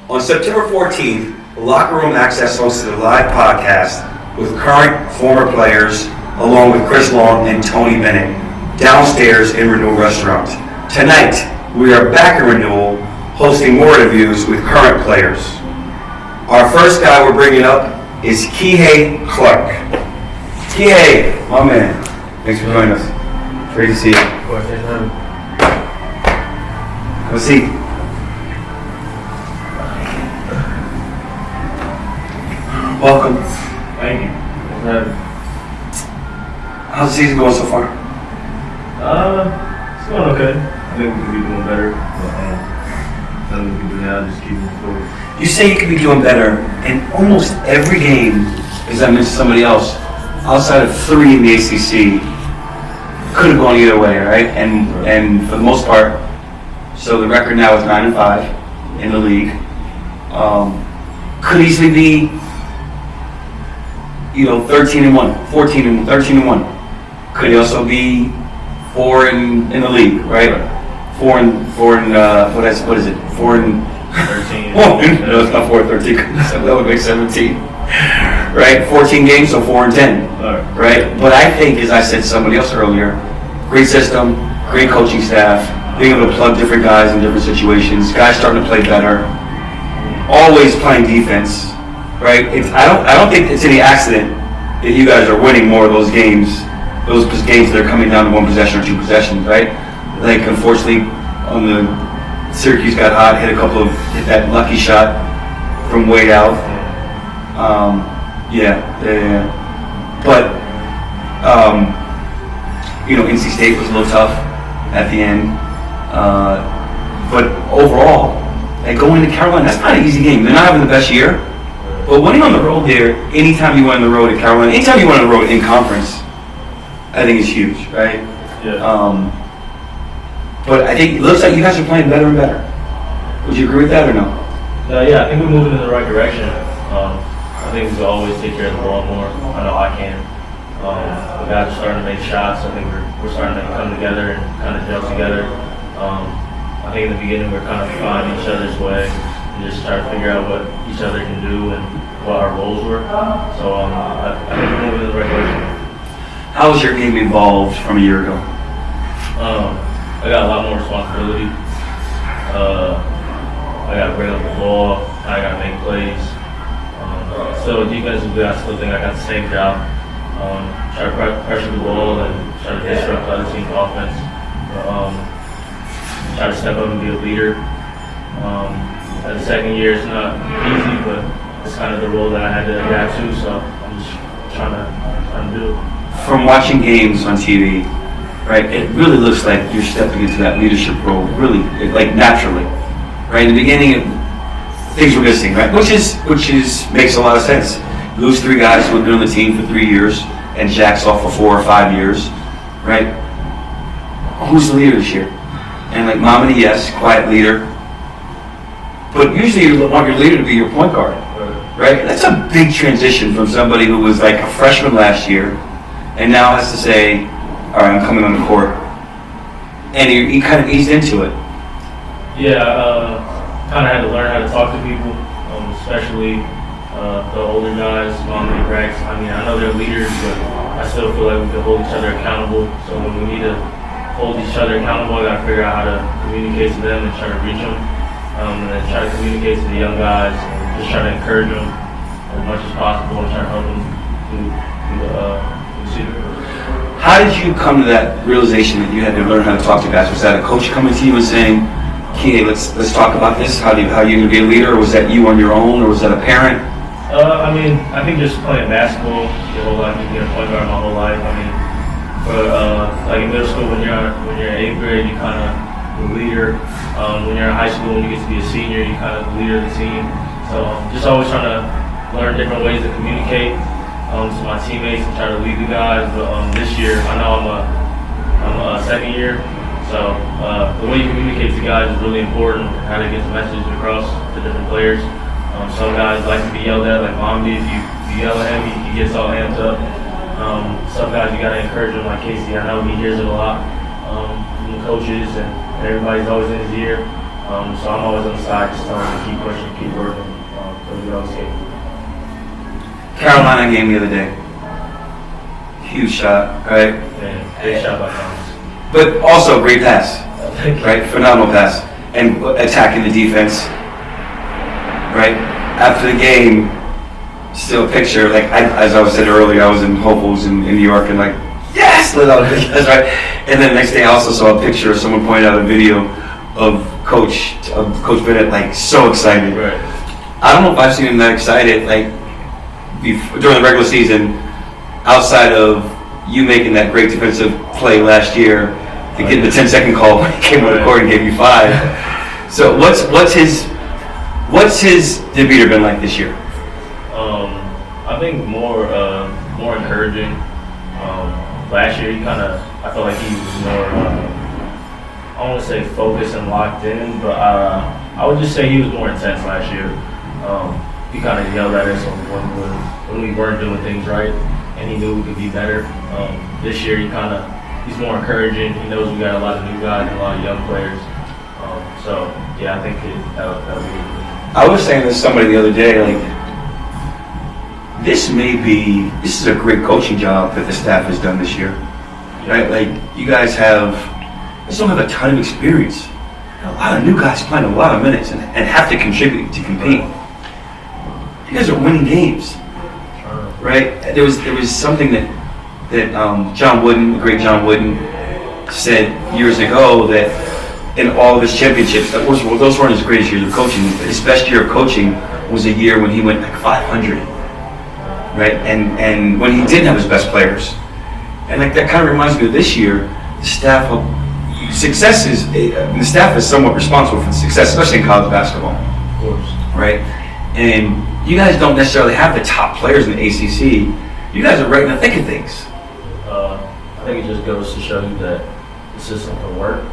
On September 14th, Locker Room Access hosted a live podcast with current former players, along with Chris Long and Tony Bennett, downstairs in Renewal Restaurant. Tonight, we are back in Renewal, hosting more interviews with current players. Our first guy we're bringing up is Kihei Clark. Kihei, my man, thanks for joining us. Great to see you. Of course, anytime. Have a seat. Welcome. Thank you. How's the season going so far? It's going okay. I think we could be doing better. Nothing we can do now, just keep moving forward. You say you could be doing better in almost every game, as I mentioned somebody else, outside of 3 in the ACC, could have gone either way, right? And for the most part, so the record now is 9-5 in the league. Could easily be, 13-1, 14-1, 13-1. Could also be 4 in the league, right? 4 in what is it? 4 in 13. no, it's not 4 and 13. That would make 17. Right? 14 games, so 4 and 10. Right? But I think, as I said to somebody else earlier, great system, great coaching staff, being able to plug different guys in different situations, guys starting to play better, always playing defense. Right? I don't think it's any accident that you guys are winning more of those games that are coming down to 1 possession or 2 possessions, right? Like, unfortunately, on the Syracuse got hot, hit that lucky shot from way out. But NC State was a little tough at the end. But overall, like going to Carolina, that's not an easy game. They're not having the best year. But winning on the road there, anytime you went on the road at Carolina, anytime you went on the road in conference, I think is huge, right? Yeah. But I think it looks like you guys are playing better and better. Would you agree with that or no? Yeah, I think we're moving in the right direction. I think we can always take care of the ball more. I know I can. The guys are starting to make shots. I think we're starting to come together and kind of gel together. I think in the beginning we're kind of finding each other's way and just trying to figure out what each other can do and what our roles were. So I think we're moving in the right direction. How has your game evolved from a year ago? I got a lot more responsibility. I got to bring up the ball. I got to make plays. So defensively, I still think I got the same job. Try to pressure the ball and try to disrupt the other team's offense. Try to step up and be a leader. The second year is not easy, but it's kind of the role that I had to adapt to. So I'm just trying to do it. From watching games on TV, right, it really looks like you're stepping into that leadership role, really, like naturally. Right, in the beginning, things were missing, right, which makes a lot of sense. You lose 3 guys who have been on the team for 3 years, and Jack's off for 4 or 5 years, right? Who's the leader this year? And like Mamadi, yes, quiet leader, but usually you want your leader to be your point guard, right? That's a big transition from somebody who was like a freshman last year, and now has to say, all right, I'm coming on the court. And he kind of eased into it. Yeah, kind of had to learn how to talk to people, especially the older guys, Mommy and Rex. I mean, I know they're leaders, but I still feel like we can hold each other accountable. So when we need to hold each other accountable, I got to figure out how to communicate to them and try to reach them. And then try to communicate to the young guys and just try to encourage them as much as possible and try to help them do the season. How did you come to that realization that you had to learn how to talk to guys? Was that a coach coming to you and saying, "Kihei, let's talk about this. How you going to be a leader?" Or was that you on your own, or was that a parent? I mean, I think just playing basketball your whole life, being a point guard my whole life. I mean, like in middle school, when you're in 8th grade, you kind of the leader. When you're in high school, when you get to be a senior, you kind of the leader of the team. So just always trying to learn different ways to communicate to my teammates and try to lead the guys. But this year, I know I'm a second year, so the way you communicate to guys is really important. How to get the message across to different players. Some guys like to be yelled at, like Mamadi. If you yell at him, he gets all amped up. Some guys you gotta encourage him, like Casey. I know he hears it a lot from the coaches, and everybody's always in his ear. So I'm always on the side, just telling him to keep pushing, keep working, because we always get. Carolina game the other day. Huge shot, right? Man, great shot by Tomas. But also great pass, right? Phenomenal pass. And attacking the defense, right? After the game, still a picture, like as I said earlier, I was in Hopefuls in New York and like, yes, lit out, that's right. And then the next day I also saw a picture, someone pointed out a video of Coach Bennett, like so excited. Right. I don't know if I've seen him that excited, like during the regular season, outside of you making that great defensive play last year to get the 10-second call when he came on the court and gave you 5. So what's his demeanor been like this year? I think more encouraging. Last year, I felt like he was more, I don't want to say focused and locked in, but I would just say he was more intense last year. He kind of yelled at us when we weren't doing things right, and he knew we could be better. This year, he's more encouraging. He knows we got a lot of new guys and a lot of young players. So yeah, I think that would be. I was saying to somebody the other day, like, this is a great coaching job that the staff has done this year, right? Like, you guys don't have a ton of experience. A lot of new guys playing a lot of minutes and have to contribute to compete. You guys are winning games, right? There was something that John Wooden, the great John Wooden, said years ago, that in all of his championships, those weren't his greatest years of coaching, but his best year of coaching was a year when he went like 500. Right, and when he didn't have his best players, and like that kind of reminds me of this year. The staff, the staff is somewhat responsible for the success, especially in college basketball. Of course. Right, and you guys don't necessarily have the top players in the ACC. You guys are right in the thick of things. I think it just goes to show you that the system can work,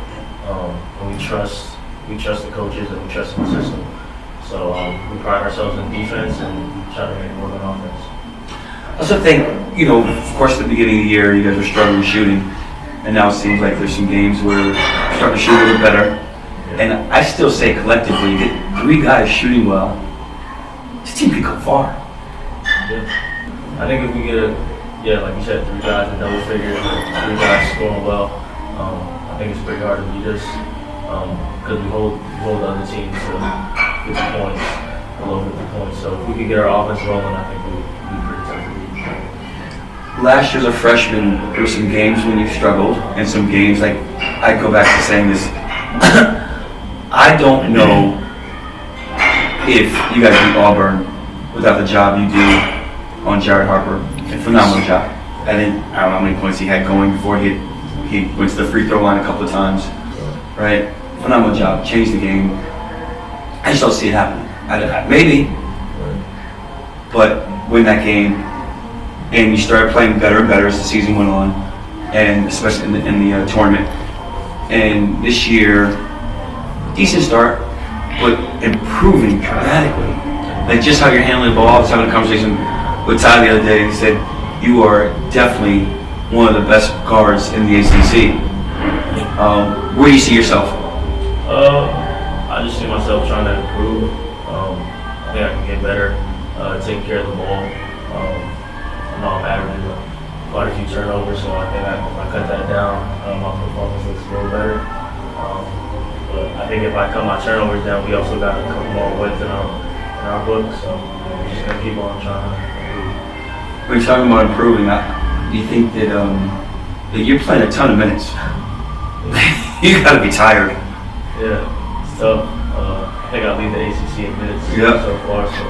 and we trust the coaches and we trust the system. So we pride ourselves in defense and try to make it work on offense. I also think, of course, at the beginning of the year, you guys were struggling shooting, and now it seems like there's some games where you're starting to shoot a little better. And I still say collectively, you get 3 guys shooting well, this team can go far. Yeah. I think if we get like you said, 3 guys in double figures, 3 guys scoring well, I think it's pretty hard to beat us, because we hold other teams to 50 points, below 50 points. So if we could get our offense rolling, I think we'd be pretty tough to beat. Last year as a freshman, there were some games when you struggled, and some games, like, I go back to saying this, I don't know if you guys beat Auburn without the job you do on Jared Harper. A phenomenal job. I don't know how many points he had going before he went to the free throw line a couple of times, right? Phenomenal job, changed the game. I just don't see it happening. Maybe, but win that game, and you started playing better and better as the season went on, and especially in the tournament. And this year, decent start, but improving dramatically. Like just how you're handling the ball. I was having a conversation with Ty the other day, and he said you are definitely one of the best guards in the ACC. Where do you see yourself? I just see myself trying to improve. I think I can get better, taking care of the ball. I know I'm averaging quite a few turnovers, so I think if I cut that down, my performance looks a little better. But I think if I cut my turnovers down, we also got a couple more wins in our book, so I'm just gonna keep on trying to improve. When you're talking about improving, do you think that you're playing a ton of minutes? You got to be tired. Yeah, it's tough. I think I lead the ACC in minutes so far, so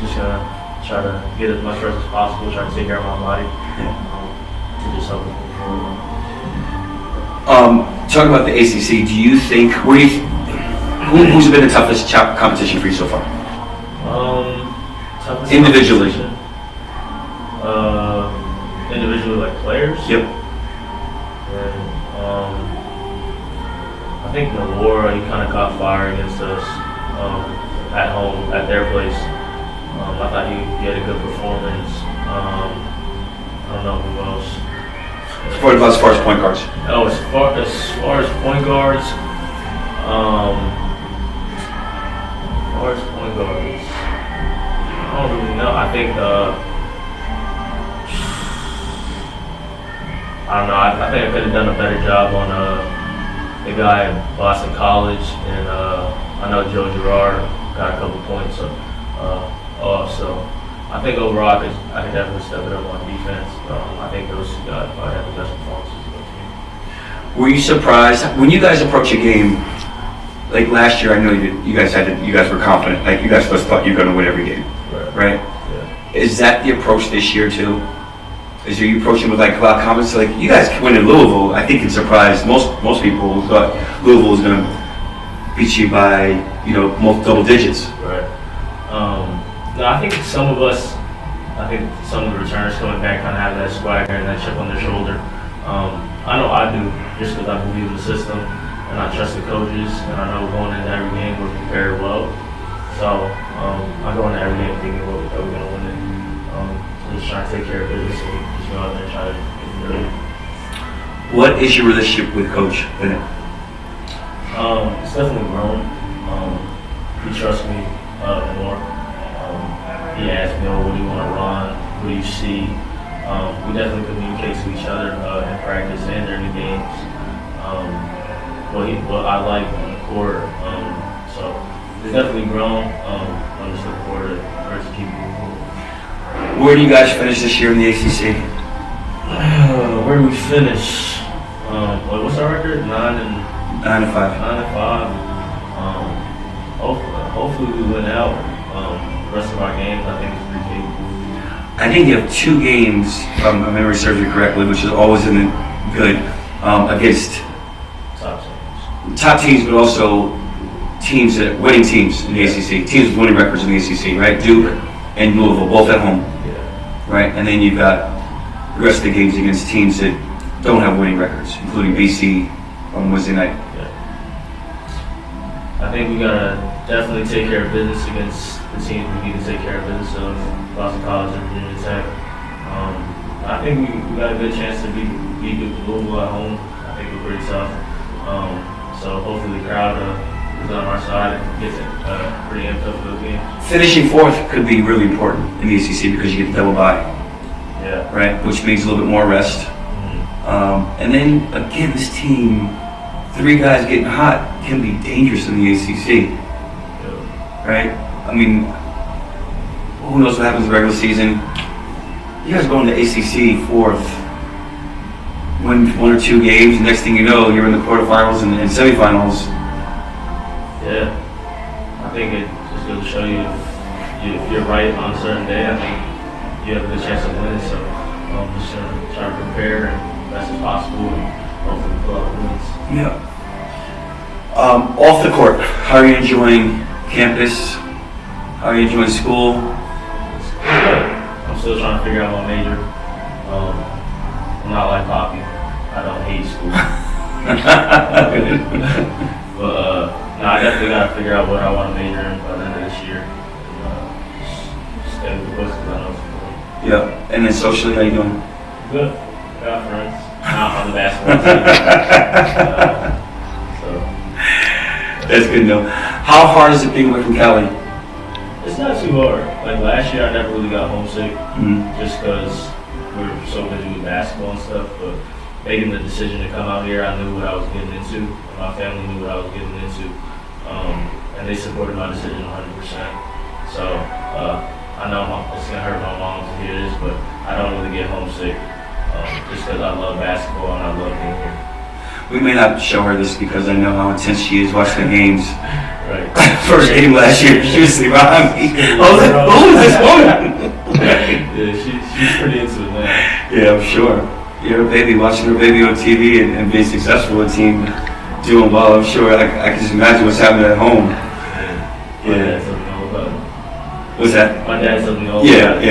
just gonna try to get as much rest as possible, try to take care of my body, to just help us move forward. Talking about the ACC, do you think who's been the toughest competition for you so far? Toughest individually. Individually, like players. Yep. And, I think Nalora, he kind of caught fire against us at home, at their place. I thought he had a good performance. I don't know who else. As far as point guards. Oh, as far as point guards, Where's point guards? I don't really know. I think I don't know. I think I could have done a better job on the guy at Boston College, and I know Joe Girard got a couple points off. So I think overall I could definitely step it up on defense. I think those two guys probably had the best performances of the team. Were you surprised when you guys approach a game? Like last year, I know you guys were confident. Like you guys just thought you were going to win every game, right? Yeah. Is that the approach this year too? Is you approaching with like a lot of confidence? Like you guys win in Louisville, I think it surprised most people who thought Louisville was going to beat you by double digits. Right. No, I think some of us, I think some of the returners coming back kind of have that swagger and that chip on their shoulder. I know I do, just because I believe in the system and I trust the coaches, and I know going into every game we're prepared well. So I go into every game thinking that we're going to win it. Just trying to take care of business and just go out there and try to get it ready. What is your relationship with Coach Bennett? It's definitely grown. He trusts me more. He asks me, what do you want to run? What do you see? We definitely communicate to each other in practice and during the games. What I like on the court. So it's definitely grown. I'm just looking forward to keep moving forward. Where do you guys finish this year in the ACC? Where do we finish? What's our record? 9-5. 9-5. Hopefully we win out. The rest of our games, I think, is pretty capable. I think you have 2 games, if my memory serves me correctly, which is always good, against top teams, but also winning teams in the ACC. Teams with winning records in the ACC, right? Duke and Louisville, both at home. Yeah. Right? And then you've got the rest of the games against teams that don't have winning records, including BC on Wednesday night. Yeah. I think we gotta definitely take care of business against the teams we need to take care of business of, Boston College and Virginia Tech. I think we got a good chance to beat Louisville at home. I think we're pretty tough. So hopefully the crowd is on our side and gets pretty amped up for the game. Finishing 4th could be really important in the ACC because you get the double bye. Yeah. Right? Which means a little bit more rest. Mm-hmm. And then again, this team, 3 guys getting hot can be dangerous in the ACC. Yeah. Right? I mean, who knows what happens in the regular season? You guys go into ACC 4th, win 1 or 2 games, next thing you know, you're in the quarterfinals and semifinals. Yeah, I think it just goes to show you if you're right on a certain day, I think you have a good chance of winning. So just try to prepare as best as possible and hopefully pull out wins. Yeah. Off the court, how are you enjoying campus? How are you enjoying school? It's good. I'm still trying to figure out my major. I'm not like Papi. I don't hate school. But no, I definitely got to figure out what I want to major in by the end of this year. And just stay with the books because I know it's important. Yeah. And then socially, how you doing? Good. Got friends. Not on the basketball team. That's good to know. How hard is it being away from Cali? It's not too hard. Like last year, I never really got homesick just because we were so busy with basketball and stuff. But making the decision to come out here, I knew what I was getting into. And my family knew what I was getting into. And they supported my decision 100%. So I know it's going to hurt my mom to hear this, but I don't really get homesick just because I love basketball and I love being here. We may not show her this because I know how intense she is watching the games. Right. First game last year, she was sitting behind me. I was like, who is this woman? Yeah, she's pretty into it now. Yeah, I'm sure. You're a baby, watching her baby on TV and being successful with a team doing well. I'm sure I can just imagine what's happening at home. My dad told me all about it. What's that? My dad told me all about it.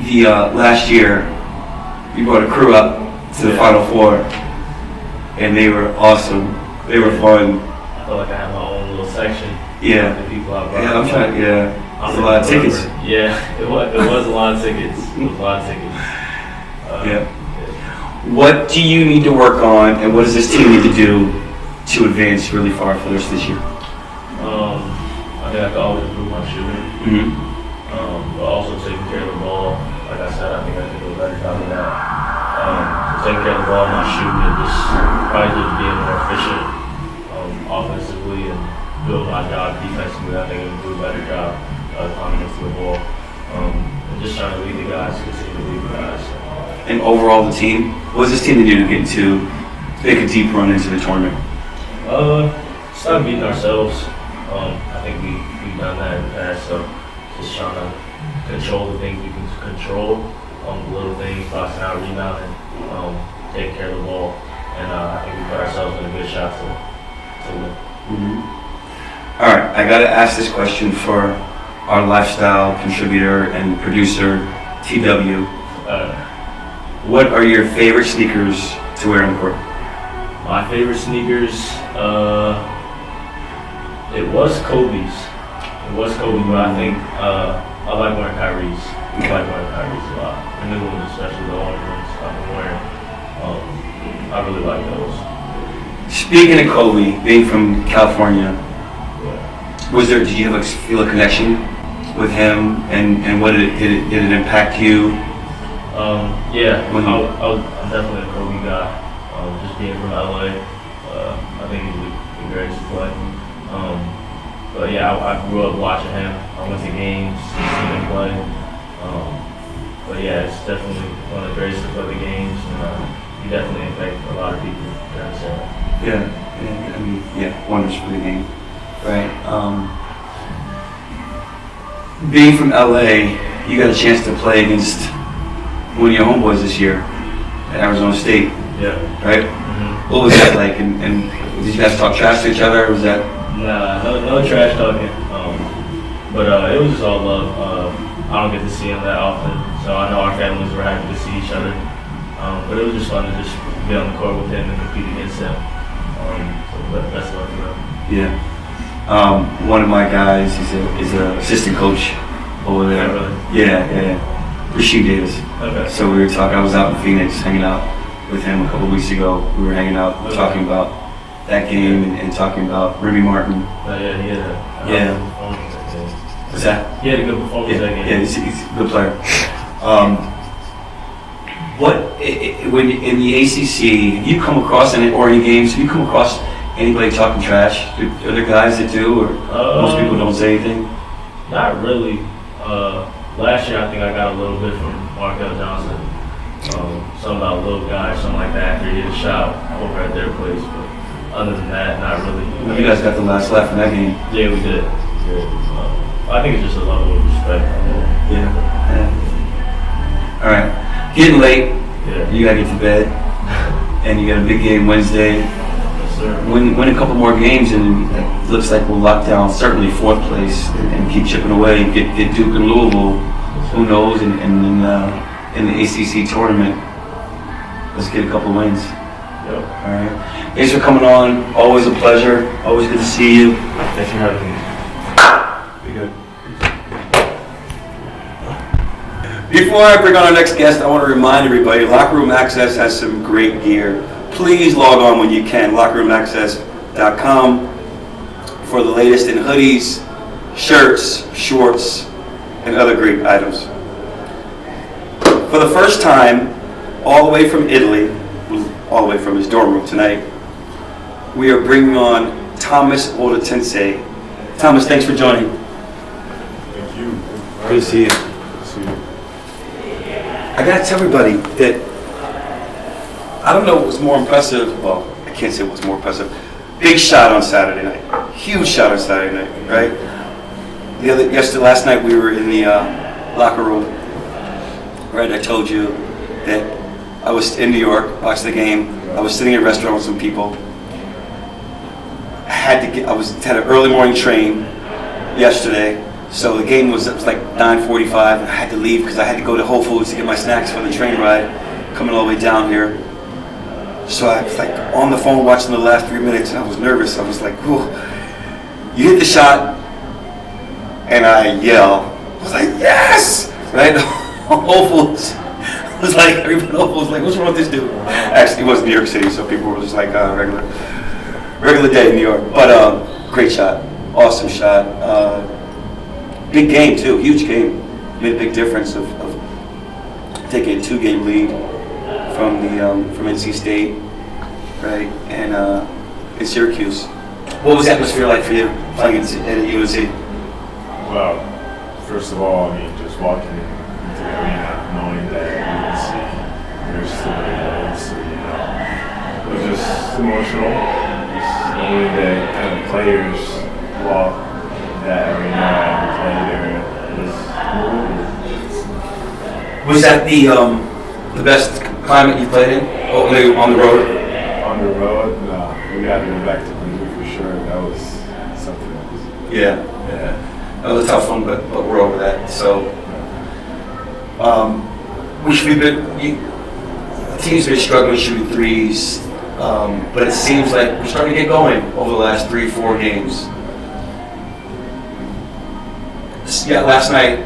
Yeah. Last year, we brought a crew up to the Final Four, and they were awesome. They were fun. I felt like I had my own little section. Yeah. The people I brought. Yeah, I'm trying. Yeah. There's a lot of tickets. Yeah, it was a lot of tickets. It was a lot of tickets. Yeah. What do you need to work on, and what does this team need to do to advance really far for the rest of this year? I think I can always improve my shooting, but also taking care of the ball. Like I said, I think I can do a better job of that. Taking care of the ball, not shooting, and just probably just being more efficient offensively and doing my job defensively. I think I can do a better job climbing into the ball. And just trying to lead the guys, continue to lead the guys. And overall, the team, what does this team need to get to make a deep run into the tournament? Stop beating ourselves. I think we've done that in the past, so just trying to control the things we can control, the little things, boxing out, rebounding, taking care of the ball, and I think we put ourselves in a good shot to win. All right, I got to ask this question for our lifestyle contributor and producer, TW. What are your favorite sneakers to wear on the court? My favorite sneakers, it was Kobe's. But I think I like wearing Kyrie's. I like wearing Kyrie's a lot. The new ones, especially the orange ones I've been wearing. I really like those. Speaking of Kobe, being from California, did you feel a connection with him, and what did it impact you? Yeah, I'm definitely a Kobe guy. Just being from LA, I think he's the greatest to play. But yeah, I grew up watching him. I went to games, seen him play. But yeah, it's definitely one of the greatest to play the games, and he definitely impacted a lot of people during his era. Yeah, wonders for the game, right? Being from LA, you got a chance to play against one of your homeboys this year at Arizona State. Yeah. Right? Mm-hmm. What was that like? And did you guys talk trash to each other, or was that? Nah, no trash talking. But it was just all love. I don't get to see him that often, so I know our families were happy to see each other. But it was just fun to just be on the court with him and compete against him. So best of luck to him. Yeah. One of my guys is a assistant coach over there. Yeah, really? Yeah. Rasheed Davis. Okay. So we were talking. I was out in Phoenix hanging out with him a couple of weeks ago. We were hanging out talking about that game and talking about Remy Martin. Yeah, he had a performance that game. What's that? He had a good performance that game. Yeah, he's a good player. When in the ACC, have you come across any games? Have you come across anybody talking trash? Are there guys that do, or most people don't say anything? Not really. Last year, I think I got a little bit from Markel Johnson. Something about a little guy or something like that after he hit a shot over at their place. But other than that, not really. You guys got the last laugh in that game. Yeah, we did. I think it's just a level of respect. Yeah. All right. Getting late. Yeah. You gotta get to bed. And you got a big game Wednesday. Yes, sir. Win a couple more games, and it looks like we'll lock down certainly fourth place and keep chipping away. Get Duke and Louisville. Who knows? And in the ACC tournament, let's get a couple wins. Yep. All right. Thanks for coming on. Always a pleasure. Always good to see you. Thanks for having me. Be good. Before I bring on our next guest, I want to remind everybody, Locker Room Access has some great gear. Please log on when you can, lockerroomaccess.com, for the latest in hoodies, shirts, shorts, and other great items. For the first time, all the way from Italy, all the way from his dorm room tonight, we are bringing on Tomas Woldentensae. Tomas, thanks for joining. Thank you. Good to see you. Good to see you. I gotta tell everybody that I don't know what was more impressive. Well, I can't say what was more impressive. Big shot on Saturday night. Huge shot on Saturday night, right? Last night we were in the locker room. Right, I told you that I was in New York, watched the game. I was sitting in a restaurant with some people. I had an early morning train yesterday, so the game was like 9:45, and I had to leave because I had to go to Whole Foods to get my snacks for the train ride coming all the way down here. So I was like on the phone watching the last 3 minutes, and I was nervous. I was like, "Ooh, you hit the shot," and I yell. I was like, "Yes!" Right? Whole Foods It was like, everybody was like, what's wrong with this dude? Actually, it was New York City, so people were just like, regular day in New York. But great shot, awesome shot. Big game too, huge game. Made a big difference of taking a 2-game lead from NC State, right? And in Syracuse. What was the atmosphere like for you playing at UNC? Well, first of all, I mean, just walking into the arena, knowing that UNC, there's still so, it was just emotional. Just knowing that kind of players walk that arena and play there was cool. Was that the best climate you played in? Oh, maybe on the road? On the road, no. We got to go back to Purdue for sure. That was something else. Yeah. That was a tough one, but we're over that. So, the team's been struggling shooting threes, but it seems like we're starting to get going over the last 3-4 games. Yeah, last night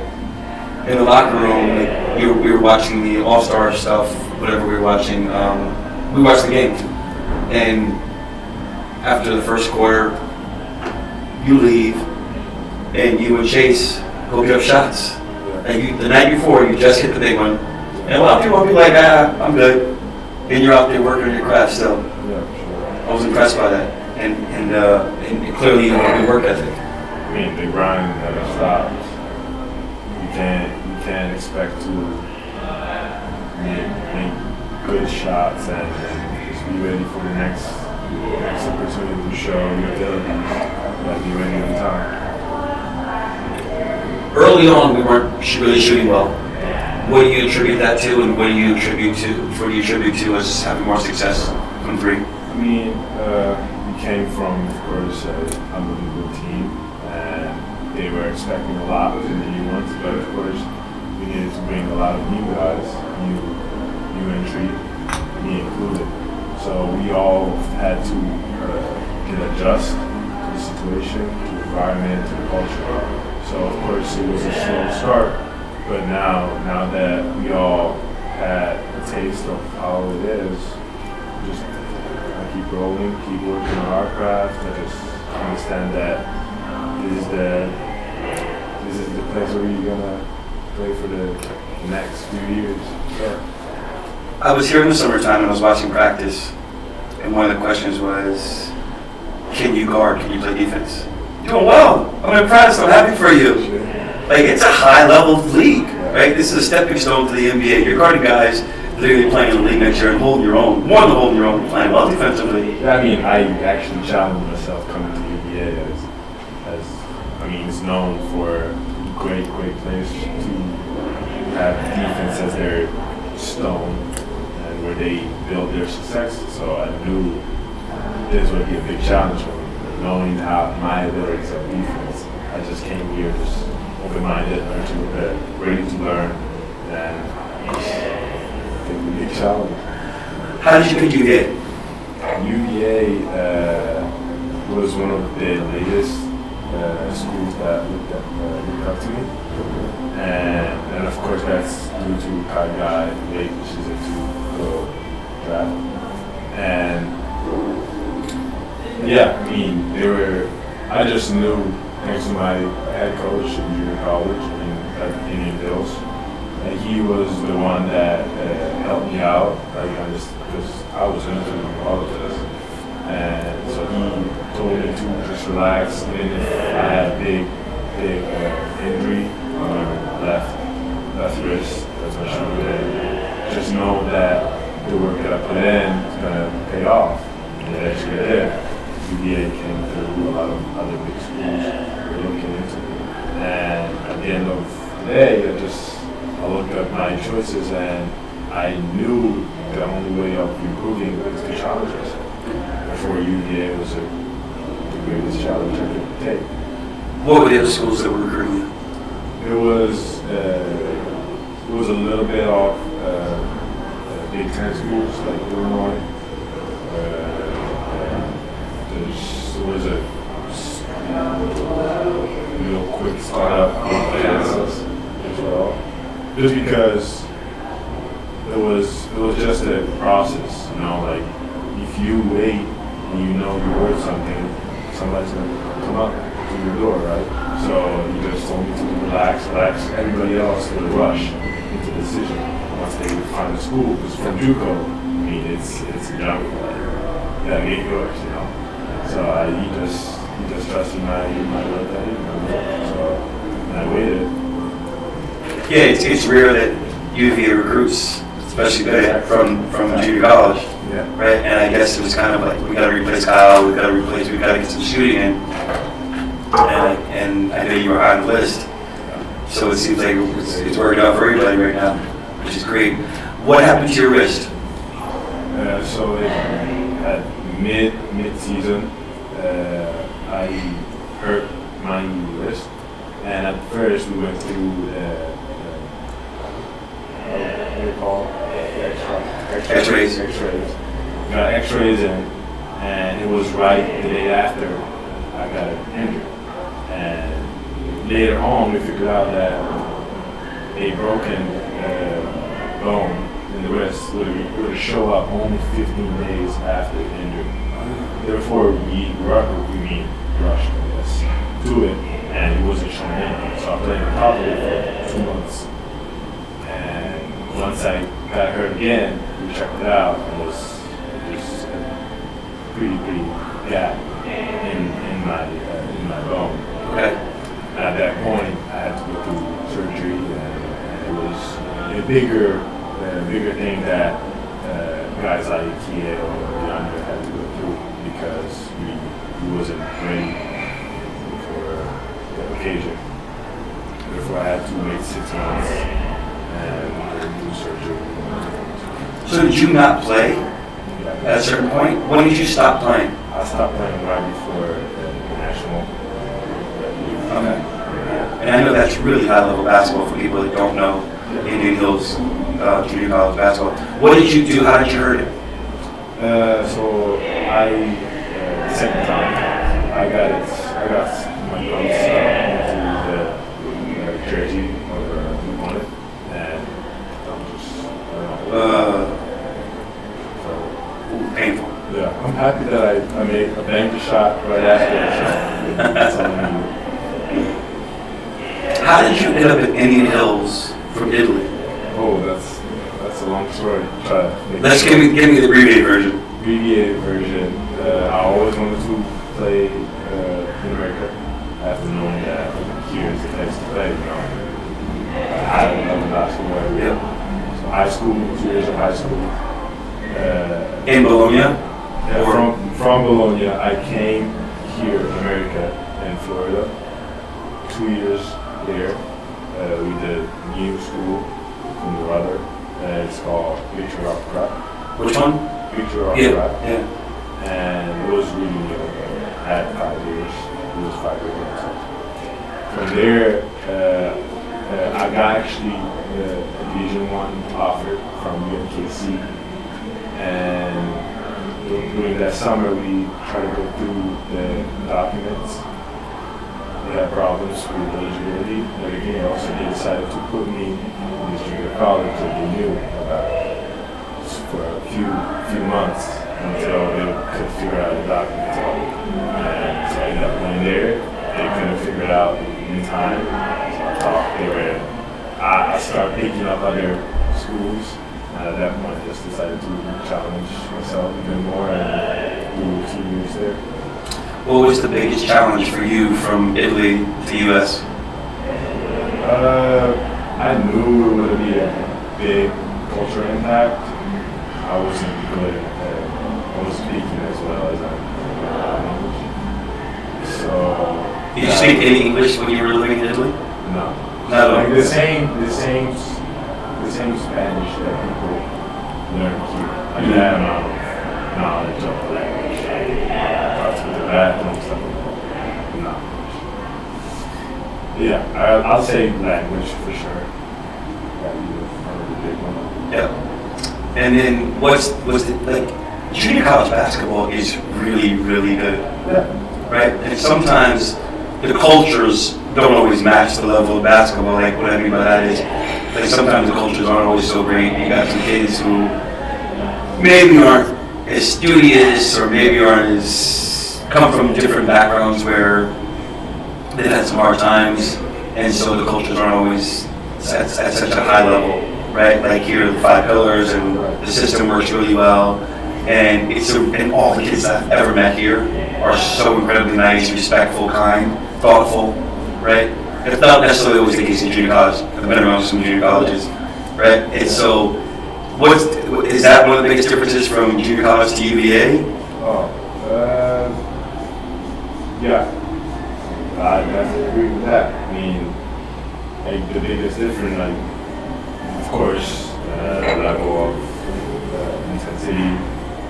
in the locker room, like, we were watching the All-Star stuff, whatever we were watching. We watched the game, and after the first quarter, you leave, and you and Chase go get up shots. And the night before, you just hit the big one, and a lot of people will be like, I'm good, and you're out there working on your craft still. Yeah, sure. I was impressed by that, and clearly you have a good work ethic. I mean, the grind never stops. You can't expect to make good shots and just be ready for the next opportunity to show your abilities. You gotta be ready on time. Early on, we weren't really shooting well. What do you attribute that to, and what do you attribute to us having more success from three? I mean, we came from, of course, an unbelievable team, and they were expecting a lot from the new ones, but of course, we needed to bring a lot of new guys, new entry, me included. So we all had to adjust to the situation, to the environment, to the culture. So of course, it was a slow start, but now that we all had a taste of how it is, just keep rolling, keep working on our craft, and just understand that this is the place where you're gonna play for the next few years. So. I was here in the summertime and I was watching practice, and one of the questions was, can you guard? Can you play defense? You're doing well. I'm impressed. I'm happy for you. Like, it's a high-level league, right? This is a stepping stone to the NBA. You're guarding guys that are going to be playing in the league next year and holding your own, more than holding your own, playing well defensively. I mean, I actually challenged myself coming to UVA as I mean, it's known for great players to have defense as their stone and where they build their success. So I knew this would be a big challenge for me, knowing how my abilities of defense. I just came here just open-minded, ready to learn, and it's a big challenge. How did you pick UVA? UVA was one of the latest schools that looked up to me, and of course that's due to Kihei late season 2 draft, and yeah, I mean I just knew thanks to my head coach in junior college at Indian Hills, and he was the one that helped me out, because I was into all of this. And so he told me to just relax, even if I had a big injury on my left wrist, that's my shoulder, and just know that the work that I put in is going to pay off. And it actually did. UVA came through, a lot of other big schools were looking into me. And at the end of the day, I looked at my choices, and I knew the only way of improving was the challenges. For UVA was the greatest challenge I could take. What were the other schools that were recruiting you? It was a little bit of Big Ten schools like Illinois. There was a real quick startup in Kansas as well. Just because was just a process, you know, like if you wait and you know you're worth something, somebody's gonna come up to your door, right? So you just told me to relax. Everybody else will rush into the decision once they find a school. Because from JUCO, I mean, it's a jungle. Like, you gotta get yours, you know. So he just trusted my work ethic, so I waited. Yeah, it's rare that UVA recruits, especially from junior college. Yeah. Right, and I guess it was kind of like, we gotta replace Kyle, we gotta get some shooting in. And I know you were on the list, so it seems like it's working out for everybody right now, which is great. What happened to your wrist? So at mid-season, I hurt my wrist, and at first we went through what do you call it? X-rays. Got X-rays and it was right the day after I got injured. And later on, we figured out that a broken bone in the wrist would show up only 15 days after the injury. Therefore, we rushed, I guess, to it, and it wasn't showing anything. So I played on top of it for 2 months. And once I got hurt again, we checked it out, and it was just a pretty gap in my bone. Okay. At that point, I had to go through surgery, and it was a bigger thing that guys like Kihei or Leandro had to go through because we wasn't ready for the occasion. Therefore, I had to wait 6 months and do surgery. So did you not play Yeah. at a certain point? When did you stop playing? I stopped playing right before the national. Okay. And I know that's really high level basketball for people that don't know Indian Hills junior college basketball. What did you do? How did you hurt it? So the second time I got my thumbs into the jersey or on it, and I'm just Painful. yeah. I'm happy that I made a bank shot right after the shot. That's all I needed. How did you end up in Indian Hills from Italy? Oh, that's a long story. Try to make Let's it give me the abbreviated version. abbreviated version. I always wanted to play in America after knowing that here is the place to play. You know, I love basketball every year. Yeah. So high school, 2 years of high school. In Bologna? Yeah, from Bologna, I came here in America in Florida. 2 years there. We did new school in the weather. It's called Victor Rock Crap. Which one? Victor Rock Yeah. Crap. Yeah. And it was really new. I had 5 years. It was 5 years. From there, I got actually a Division I offer from UNKC. And during that summer, we tried to go through the documents. They had problems with eligibility and everything else, and they decided to put me in this junior college that they knew about for a few months until they could figure out the documents. And so I ended up going there. They couldn't figure it out in time. So I started picking up other schools. And at that point, I just decided to challenge myself even more and do 2 years there. What was the biggest challenge for you from Italy to U.S.? I knew it would be a big cultural impact. I wasn't good at I was speaking as well as I'm English. So Did you speak any English when you were living in Italy? no. Not at all. Like the same Spanish that people learn here. Like that amount of knowledge of the language. Parts with the bathroom stuff like that. No. Yeah, I'll say language for sure. That'd be one of the big one. Yeah. And then what's the, like, junior college basketball is really, really good, Yeah. right? And sometimes the cultures don't always match the level of basketball. Like what I mean by that is, like sometimes the cultures aren't always so great. You got some kids who maybe aren't as studious or maybe aren't as come from different backgrounds where they've had some hard times, and so the cultures aren't always at such a high level, right? Like here, the 5 pillars, and the system works really well, and and all the kids I've ever met here are so incredibly nice, respectful, kind, thoughtful, right? It's not necessarily always the case in junior college. I've been around some junior colleges, right? And so, is that one of the biggest differences from junior college to UVA? Yeah, I definitely agree with that. I mean, like the biggest difference, like, of course, the level of intensity,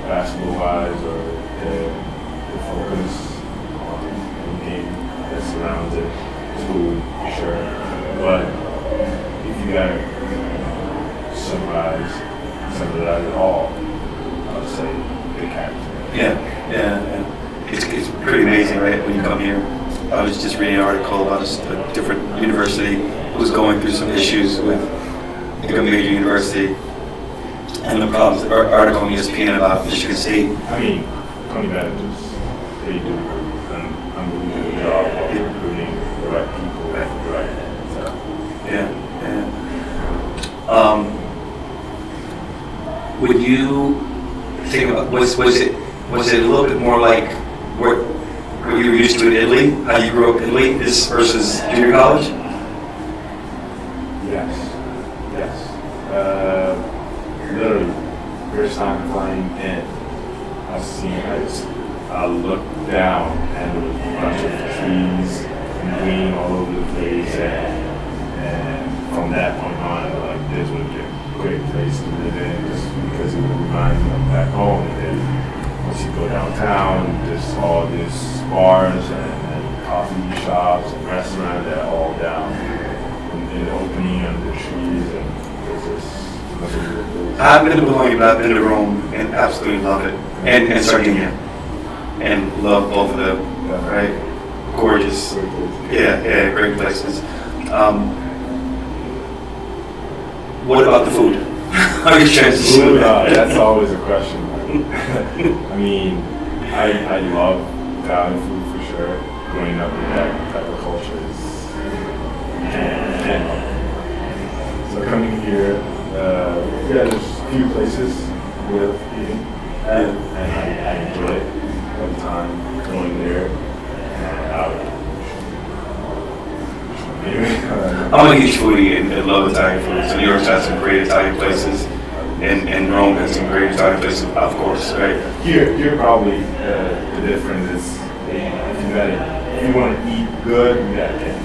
basketball-wise, or the focus on anything that surrounds it, school, sure. But if you gotta summarize some of that at all, I would say big character. Yeah. It's pretty amazing, right, when you come here. I was just reading an article about a different university who was going through some issues with a major university and the problems. The article on ESPN about Michigan State. I mean, Tony managers, they do an unbelievable job of recruiting the right people, the right stuff. Yeah. Would you think about was it a little bit more like what you were used to in Italy, how you grew up in Italy, this versus junior college? Yes. Literally, first time flying in, I looked down and there was a bunch of trees and green all over the place, and from that point on, like, this would be a great place to live in just because it would remind me of back home. And then once you go downtown, there's all these bars and coffee shops and restaurants that are all down in the opening under the trees, and there's this. I've been to Bologna, but I've been to Rome and absolutely love it, and Sardinia, and love both of them. Right, gorgeous. Yeah, great places. What about the food? How you transition? That's always a question. I mean, I love Italian food for sure. Growing up with that type of culture is can't love it. So coming here, there's a few places with eating, and I enjoy it all the time going there. I'm a huge foodie and love Italian food. So New York's has some great Italian places, and Rome has some great Italian places, of course, right? Here probably the difference is if you want to eat good, you gotta pay.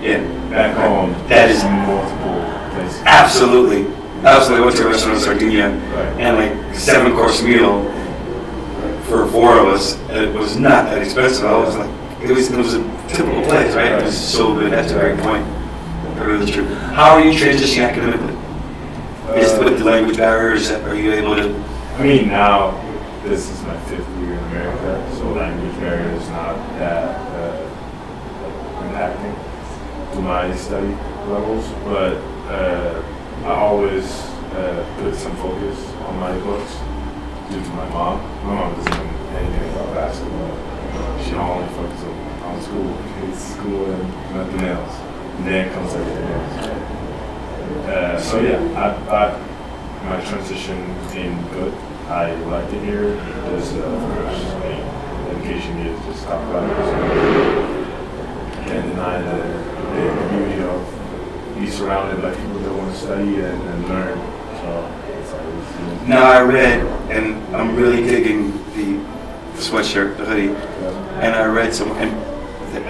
Yeah. Back home, that is multiple places. Absolutely. I went to a restaurant in Sardinia, and like 7-course meal for 4 of us. It was not that expensive. I was like, it was a typical place, right? It was so good. That's a great point. Really true. How are you transitioning academically? Is with the language barriers, are you able to? I mean, now this is my 5th year in America, so language barrier is not that impacting to my study levels, but I always put some focus on my books due to my mom. My mom doesn't know anything about basketball. She only focuses on school. It's school and nothing else. And then comes everything else. So yeah, my transition became good. I liked it here. Just education is just top values. Can't deny the beauty of be surrounded by people that want to study and learn. So it's always. Now I read, and I'm really digging the sweatshirt, the hoodie, and I read some, and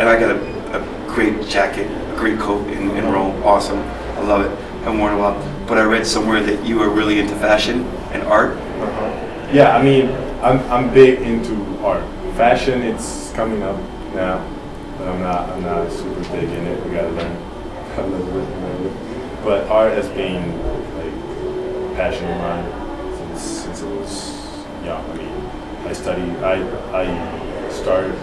I got a great jacket, a great coat in Rome, awesome, I love it, I've worn it a lot, but I read somewhere that you are really into fashion and art. Yeah, I mean, I'm big into art. Fashion, it's coming up now, but I'm not super big in it. We gotta learn a little bit. But art has been like passion of mine since it was young. I mean, I started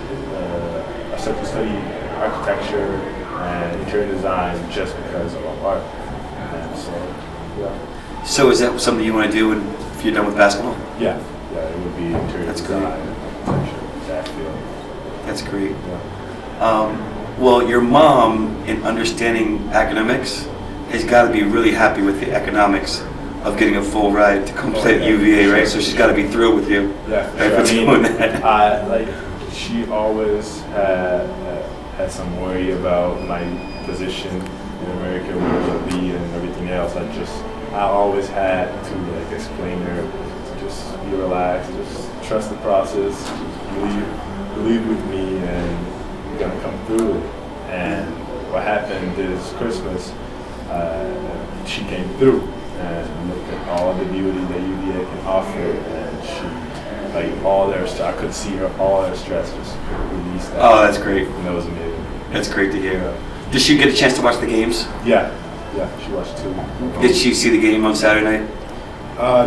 to study architecture and interior design just because of art. And so, yeah. So is that something you want to do if you're done with basketball? Yeah, it would be interior design, architecture, that field. That's great. Yeah. Well, your mom, in understanding academics, has got to be really happy with the economics of getting a full ride to come play at UVA, right? So she's got to be thrilled with you. Yeah, right, for doing that. She always had some worry about my position in America, where it would be, and everything else. I always had to explain to her to just be relaxed, just trust the process, believe with me, and we're gonna come through it. And what happened this Christmas, she came through and looked at all the beauty that UVA can offer, and she, all their I could see all their stress just release that. Oh, that's great. And that was amazing. That's great to hear. Did she get a chance to watch the games? Yeah, she watched 2. Did she see the game on Saturday night?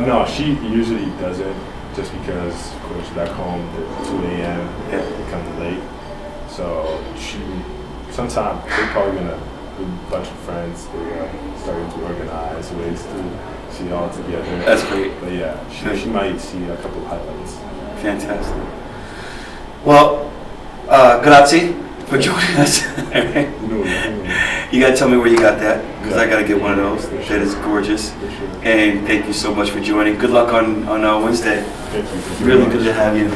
No, she usually doesn't, just because, of course, back home at 2 a.m. it becomes late. So sometimes they're probably gonna, with a bunch of friends, they're starting to organize ways to see all together. That's great. But yeah, she might see a couple of highlights. Fantastic. Well, grazie for joining us. You gotta tell me where you got that, because I gotta get one of those. That is gorgeous. And thank you so much for joining. Good luck on Wednesday. Thank you. Really good to have you.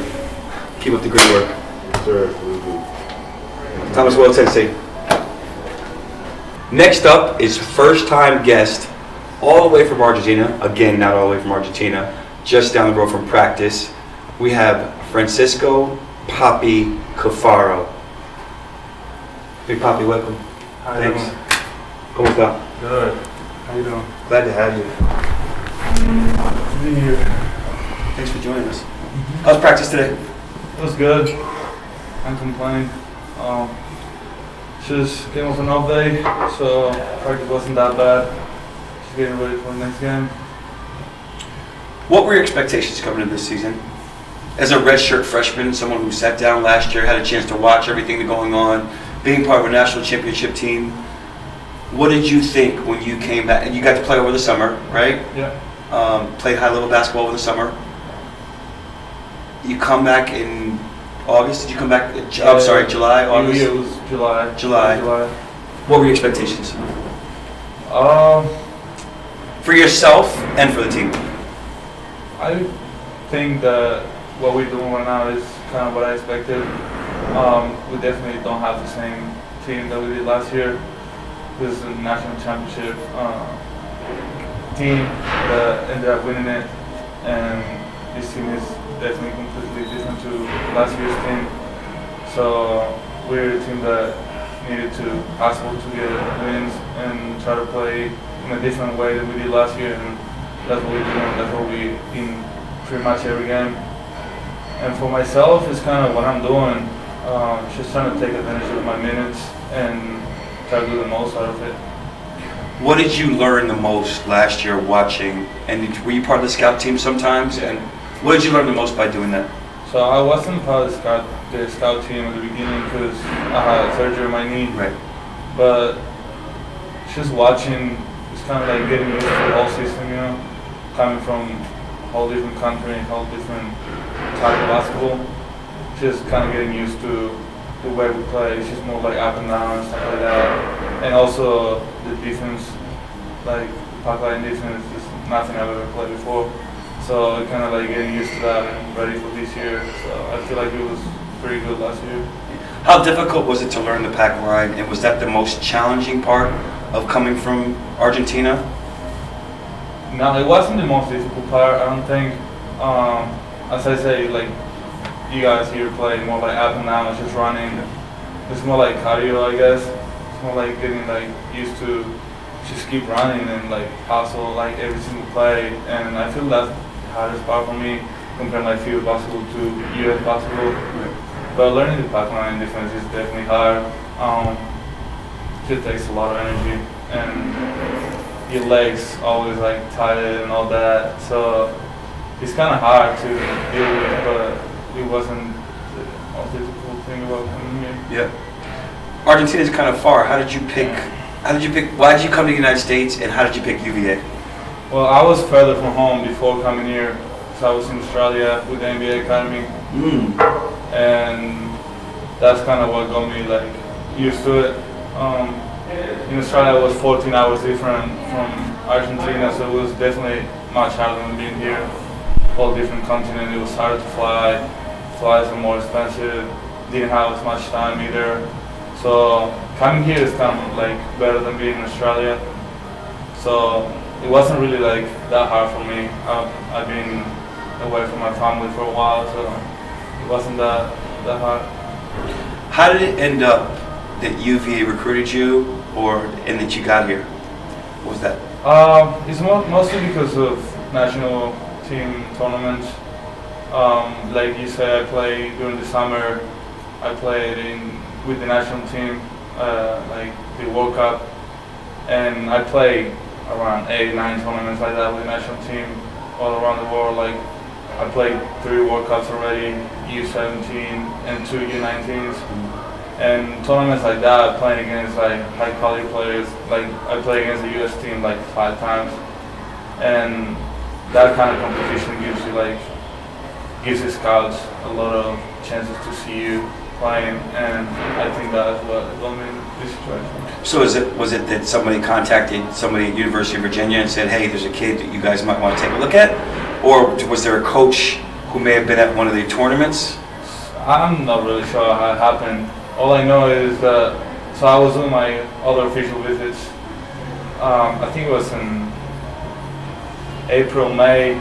Keep up the great work. Sure. Tomas Woldentensae. Next up is first-time guest, all the way from Argentina. Again, not all the way from Argentina, just down the road from practice. We have Francisco Papi Cafaro. Big Papi, welcome. Hi, Thanks. everyone. ¿Cómo está? Good. How you doing? Glad to have you. Good to be here. Thanks for joining us. How's practice today? It was good. Can't complain. Just came off an off day, so practice wasn't that bad. Just getting ready for the next game. What were your expectations coming into this season? As a redshirt freshman, someone who sat down last year, had a chance to watch everything going on, being part of a national championship team, what did you think when you came back? And you got to play over the summer, right? Yeah. Played high-level basketball over the summer. You come back in August? Did you come back? I'm sorry, July, August? It was July. July. What were your expectations? Um, For yourself and for the team? I think that what we're doing right now is kind of what I expected. We definitely don't have the same team that we did last year. This is a national championship team that ended up winning it, and this team is definitely completely different to last year's team. So we're a team that needed to hustle to get wins and try to play in a different way than we did last year, and that's what we're doing. That's what we in pretty much every game. And for myself, it's kind of what I'm doing. Just trying to take advantage of my minutes and try to do the most out of it. What did you learn the most last year watching? And were you part of the scout team sometimes? And what did you learn the most by doing that? So I wasn't part of the scout team at the beginning because I had surgery on my knee. Right. But just watching, it's kind of like getting used to the whole system, coming from a whole different country, a whole different type of basketball. Just kind of getting used to the way we play. It's just more like up and down and stuff like that. And also the defense, like pack line defense, is nothing I've ever played before. So kind of like getting used to that and ready for this year. So I feel like it was pretty good last year. How difficult was it to learn the pack line, and was that the most challenging part of coming from Argentina? No, it wasn't the most difficult part, I don't think. As I say, like, you guys here play more like up and down, just running. It's more like cardio, I guess. It's more like getting like used to just keep running and like hustle like every single play. And I feel that's the hardest part for me comparing like field basketball to US basketball. But learning the pack line defense is definitely hard. It takes a lot of energy, and your legs always like tired and all that. So it's kind of hard to deal with, but it wasn't the most difficult thing about coming here. Yeah. Argentina is kind of far. How did you pick? Why did you come to the United States, and how did you pick UVA? Well, I was further from home before coming here. So I was in Australia with the NBA Academy, and that's kind of what got me like used to it. In Australia, it was 14 hours different from Argentina, so it was definitely much harder than being here. All different continent, it was harder to fly. Flights were more expensive. Didn't have as much time either. So coming here is kind of like better than being in Australia. So it wasn't really like that hard for me. I've been away from my family for a while, so it wasn't that hard. How did it end up that UVA recruited you, and that you got here? What was that? It's mostly because of national team tournaments. Like you said, I played during the summer. I played with the national team, like the World Cup, and I played around 8-9 tournaments like that with the national team all around the world. Like I played 3 World Cups already, U17 and 2 U19s. And tournaments like that, playing against like high quality players, like I played against the US team like 5 times. And that kind of competition gives you scouts a lot of chances to see you playing, and I think that's what got me in this situation. So was it that somebody contacted somebody at University of Virginia and said, hey, there's a kid that you guys might want to take a look at? Or was there a coach who may have been at one of the tournaments? I'm not really sure how it happened. All I know is that, so I was doing my other official visits. I think it was in April, May,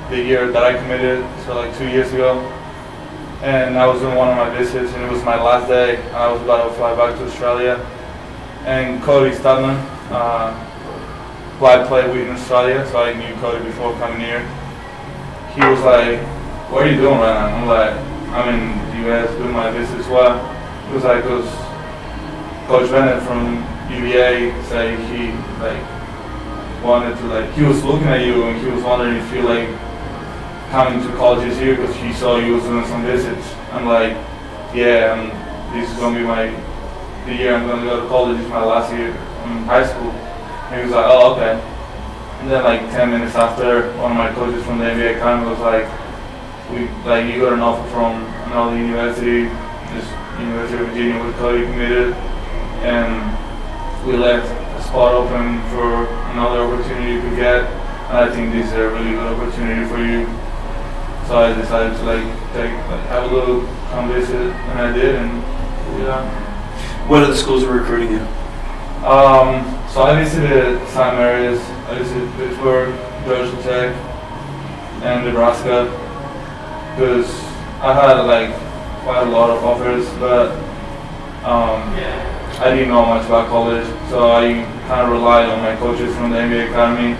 the year that I committed, so like 2 years ago. And I was doing one of my visits, and it was my last day. I was about to fly back to Australia. And Cody Stadman, who I played with in Australia, so I knew Cody before coming here. He was like, what are you doing right now? I'm like, I'm in the US doing my visits. Well, he was like, because Coach Bennett from UVA said he like wanted to like, he was looking at you and he was wondering if you like coming to colleges here because he saw you was doing some visits. I'm like, yeah, this is gonna be the year I'm gonna go to college. It's my last year in high school. And he was like, oh, okay. And then like 10 minutes after, one of my coaches from the NBA Academy was like, you got an offer from another university, this University of Virginia with Cody committed, and we left a spot open for another opportunity you could get. And I think this is a really good opportunity for you. So I decided to have a little come visit, and I did, and yeah. What other schools were recruiting you? So I visited some areas. I visited Pittsburgh, Georgia Tech, and Nebraska, because I had like quite a lot of offers, but I didn't know much about college, so I kind of relied on my coaches from the NBA Academy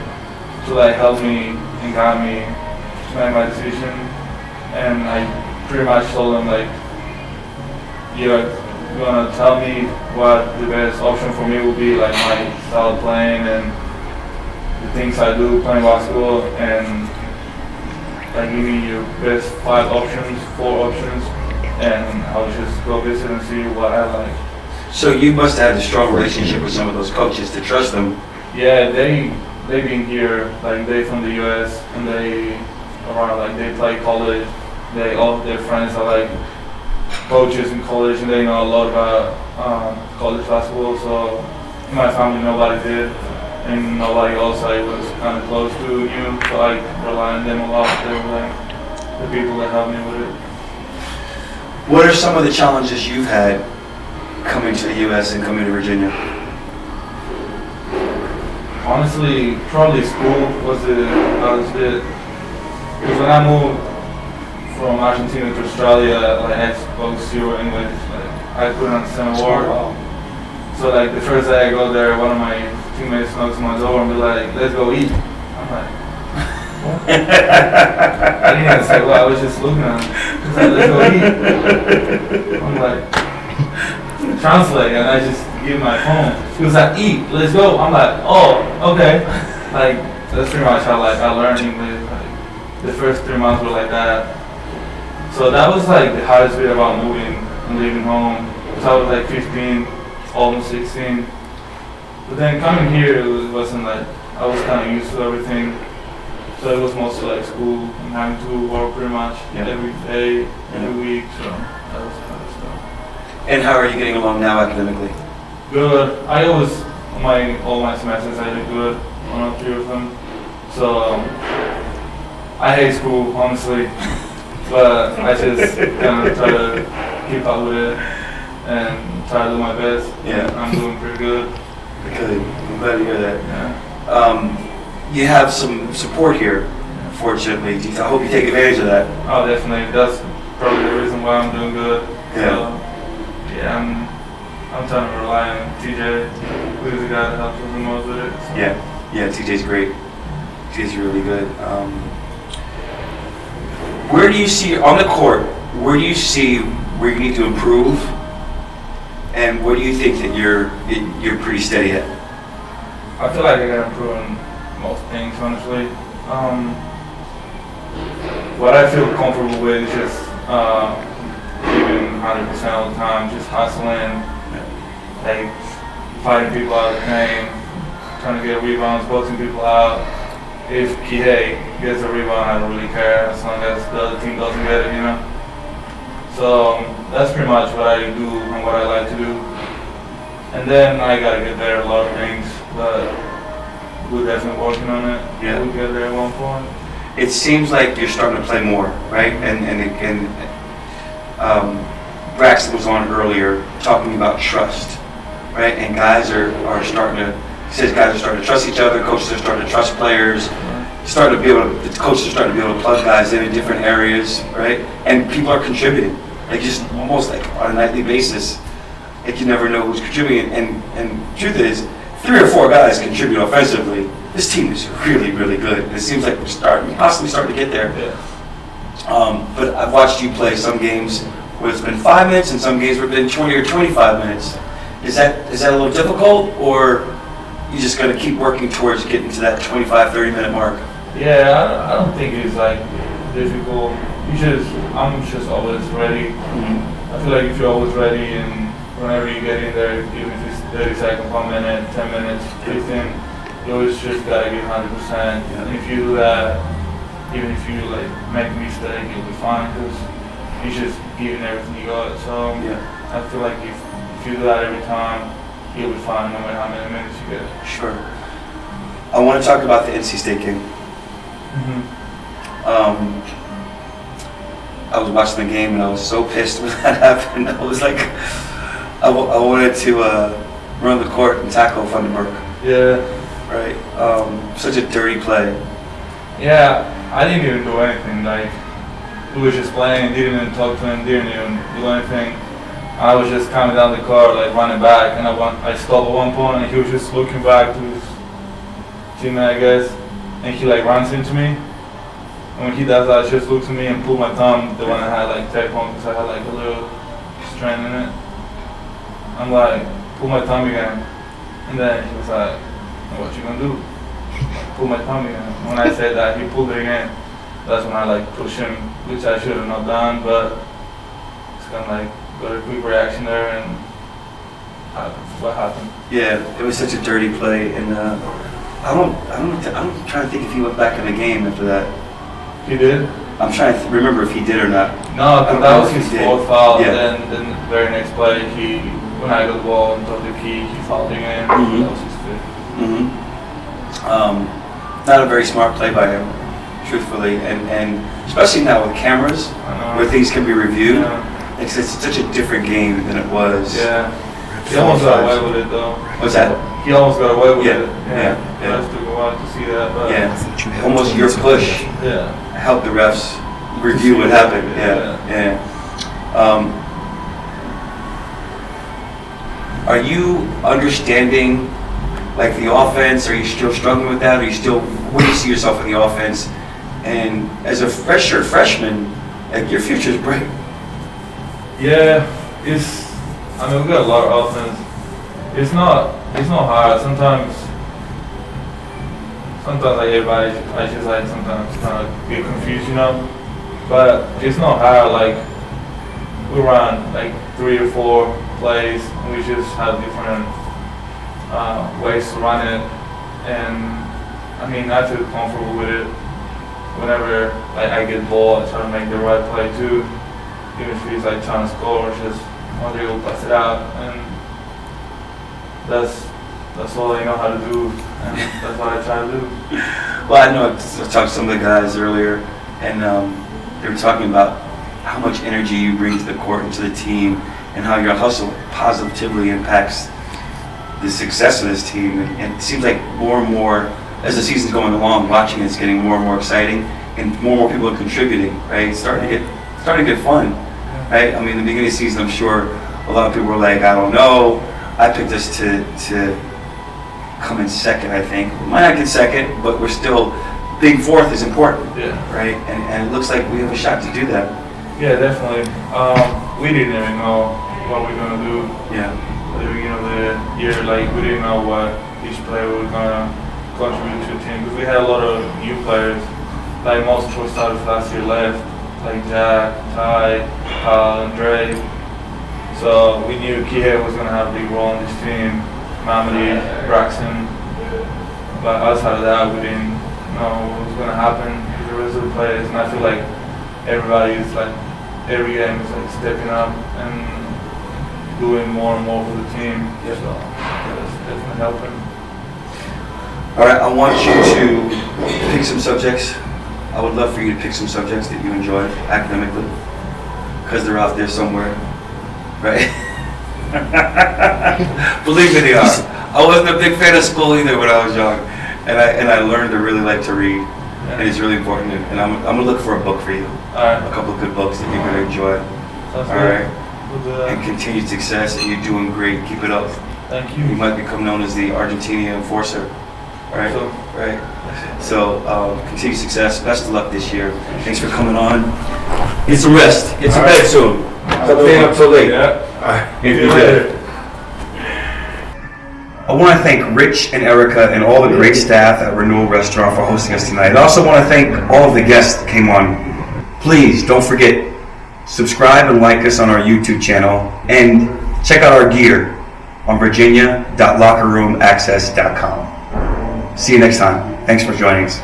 to like help me and guide me to make my decision. And I pretty much told them like, you're gonna tell me what the best option for me will be, like my style of playing and the things I do playing basketball, and like give me your best 5 options, 4 options, and I'll just go visit and see what I like. So you must have had a strong relationship with some of those coaches to trust them. Yeah, they've been here, like they from the US, and they play college. All their friends are like coaches in college, and they know a lot about college basketball. So in my family, nobody did, and nobody else I was kind of close to you, so I rely on them a lot. They were like the people that helped me with it. What are some of the challenges you've had coming to the US and coming to Virginia? Honestly, probably school was the hardest bit. Because when I moved from Argentina to Australia, like I spoke 0 English. Like I couldn't understand a word. So like the first day I go there, one of my teammates knocks on my door and be like, "Let's go eat." I'm like, what? I didn't even say, well, I was just looking at him. He's like, "Let's go eat." I'm like, translate, and I just give my phone. He was like, "Eat, let's go." I'm like, "Oh, okay." Like that's pretty much how I learned English. Like the first 3 months were like that. So that was like the hardest bit about moving and leaving home. So I was like 15, almost 16. But then coming here, it wasn't like, I was kind of used to everything. So it was mostly like school and having to work pretty much every day, every week. So that was kind of stuff. And how are you getting along now academically? Good. I always, all my semesters I did good on all 3 of them. So I hate school, honestly. But I just kind of try to keep up with it and try to do my best. Yeah. I'm doing pretty good. Good. I'm glad to hear that. Yeah. You have some support here, fortunately. I hope you take advantage of that. Oh, definitely. That's probably the reason why I'm doing good. Yeah. So, yeah, I'm trying to rely on TJ, who's the guy that helps us the most with it. So. Yeah, TJ's great. TJ's really good. Where do you see, on the court, where do you see where you need to improve? And where do you think that you're pretty steady at? I feel like I gotta improve in most things, honestly. What I feel comfortable with is just giving 100% all the time, just hustling, like fighting people out of the paint, trying to get rebounds, boxing people out. If Kihei gets a rebound, I don't really care as long as the other team doesn't get it, you know? So that's pretty much what I do and what I like to do. And then I gotta get there a lot of things, but we're definitely working on it. Yeah. We'll get there at one point. It seems like you're starting to play more, right? And Braxton was on earlier talking about trust, right? And guys are starting to, he says guys are starting to trust each other, coaches are starting to trust players, the coaches are starting to be able to plug guys in different areas, right? And people are contributing, like just almost like on a nightly basis. Like you never know who's contributing, and truth is, 3 or 4 guys contribute offensively. This team is really, really good. And it seems like we're possibly starting to get there. Yeah. But I've watched you play some games where it's been 5 minutes and some games where it's been 20 or 25 minutes. Is that a little difficult, or you just got to keep working towards getting to that 25, 30-minute mark? Yeah, I don't think it's like difficult. I'm just always ready. Mm-hmm. I feel like if you're always ready and whenever you get in there, even if it's 30 seconds, 1 minute, 10 minutes, 15, you always just gotta give 100%. Yeah. And if you do that, even if you like make a mistake, you'll be fine because you're just giving everything you got. So I feel like if you do that every time, you'll be fine no matter how many minutes you get. Sure. I want to talk about the NC State game. I was watching the game and I was so pissed when that happened. I was like, I wanted to run the court and tackle Funderburg. Yeah. Right. Such a dirty play. Yeah, I didn't even do anything. Like, we was just playing, didn't even talk to him, didn't even do anything. I was just coming down the court, like running back, and I stopped at one point, and he was just looking back to his teammate, I guess, and he like runs into me. And when he does that, he just looks at me and pull my thumb, the one I had like tape on, because I had like a little strain in it. I'm like, pull my thumb again, and then he was like, what you gonna do? Pull my thumb again. When I said that, he pulled it again. That's when I like push him, which I should have not done, but it's kind of like got a quick reaction there, and what happened? Yeah, it was such a dirty play, and I'm trying to think if he went back in the game after that. He did? I'm trying to remember if he did or not. No, because that was his fourth foul. Yeah. And then the very next play, when I got the ball and took the key, he fouled again. Mhm. That was his fifth. Not a very smart play by him, truthfully, and especially now with cameras, where things can be reviewed. Yeah. It's such a different game than it was. Yeah. He almost got away with it though. What's that? He almost got away with Yeah, it. yeah. It took a while to see that, but Yeah, almost your push yeah. helped the refs review what happened. Yeah. Are you understanding like the offense? Are you still struggling with that? Where do you see yourself in the offense? And as a freshman, like your future is bright. Yeah, I mean, we got a lot of offense. It's not hard. Sometimes like everybody, I just like sometimes kind of get confused, you know. But it's not hard. Like we run like 3 or 4 plays, and we just have different ways to run it. And I mean, I feel comfortable with it. Whenever I get the ball, I try to make the right play too. Even if he's like trying to score, just Andre will pass it out, and that's all I know how to do, and that's what I try to do. Well, I know I talked to some of the guys earlier, and they were talking about how much energy you bring to the court and to the team, and how your hustle positively impacts the success of this team. And it seems like more and more, as the season's going along, watching it's getting more and more exciting, and more people are contributing, right? It's starting to get fun, right? I mean, in the beginning of the season, I'm sure a lot of people were like, I don't know. I picked us to come in second, I think. We might not get second, but we're still, being fourth is important, right? And it looks like we have a shot to do that. Yeah, definitely. We didn't even know what we were gonna do. Yeah. At the beginning of the year, like we didn't know what each player was gonna contribute to the team, because we had a lot of new players. Like most of our starters last year left, like Jack, Ty, Kyle, and Dre. So we knew Kihei was gonna have a big role in this team. Mamadi, Braxton. But outside of that, we didn't know what was gonna happen with the rest of the players. And I feel like everybody is like, every game is like stepping up and doing more and more for the team. So that's definitely helping. All right, I want you to pick some subjects. I would love for you to pick some subjects that you enjoy academically, because they're out there somewhere, right? Believe me, they are. I wasn't a big fan of school either when I was young, and I learned to really like to read, and it's really important. And I'm gonna look for a book for you, a couple of good books that you're gonna enjoy. All right, and continued success, and you're doing great. Keep it up. Thank you. You might become known as the Argentinian enforcer. Right, So, right. So, continued success. Best of luck this year. Thanks for coming on. Get some rest. Get some bed soon. Stop staying up so late. Yeah. If you did. I want to thank Rich and Erica and all the great staff at Renewal Restaurant for hosting us tonight. I also want to thank all of the guests that came on. Please don't forget, subscribe and like us on our YouTube channel, and check out our gear on virginia.lockerroomaccess.com. See you next time. Thanks for joining us.